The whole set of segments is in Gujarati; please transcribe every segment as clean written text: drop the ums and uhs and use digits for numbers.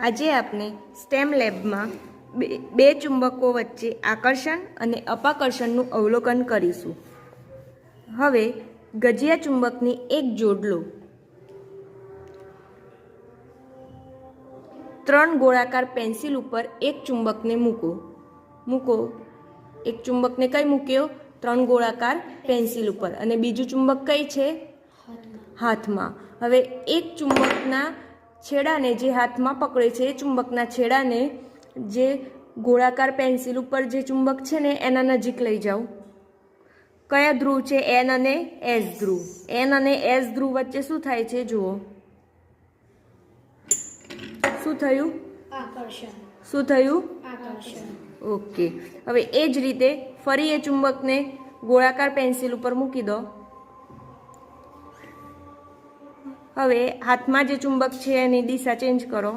આજે આપણે સ્ટેમ લેબમાં બે ચુંબકો વચ્ચે આકર્ષણ અને અપાકર્ષણનું અવલોકન કરીશું. હવે ગજિયા ચુંબકની એક જોડ લો. 3 ગોળાકાર પેન્સિલ ઉપર એક ચુંબકને મૂકો. એક ચુંબકને કઈ મૂક્યો? 3 ગોળાકાર પેન્સિલ ઉપર. અને બીજું ચુંબક કઈ છે? હાથમાં. હવે એક ચુંબકના છેડાને જે હાથમાં પકડે છે એ ચુંબકના છેડાને જે ગોળાકાર પેન્સિલ ઉપર જે ચુંબક છે ને એના નજીક લઈ જાઓ. કયા ધ્રુવ છે? એન અને એસ ધ્રુવ. એન અને એસ ધ્રુવ વચ્ચે શું થાય છે? જુઓ. શું થયું? આકર્ષણ. શું થયું? આકર્ષણ. ઓકે. હવે એ જ રીતે ફરી એ ચુંબકને ગોળાકાર પેન્સિલ ઉપર મૂકી દો. હવે હાથમાં જે ચુંબક છે એની દિશા ચેન્જ કરો.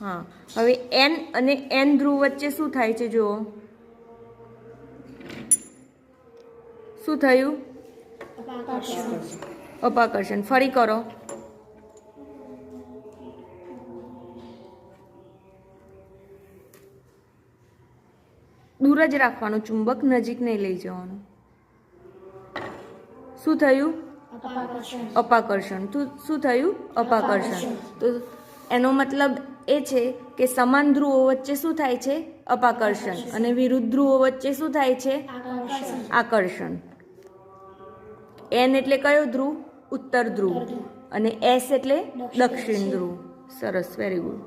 હા, હવે એન અને એન ધ્રુવ વચ્ચે શું થાય છે? જુઓ. શું થયું? અપાકર્ષણ. ફરી કરો. દૂર જ રાખવાનું, ચુંબક નજીક નહીં લઈ જવાનું. શું થયું? અપાકર્ષણ. શું થયું? અપાકર્ષણ. તો એનો મતલબ એ છે કે સમાન ધ્રુવો વચ્ચે શું થાય છે? અપાકર્ષણ. અને વિરુદ્ધ ધ્રુવો વચ્ચે શું થાય છે? આકર્ષણ. એન એટલે કયો ધ્રુવ? ઉત્તર ધ્રુવ. અને એસ એટલે દક્ષિણ ધ્રુવ. સરસ, વેરી ગુડ.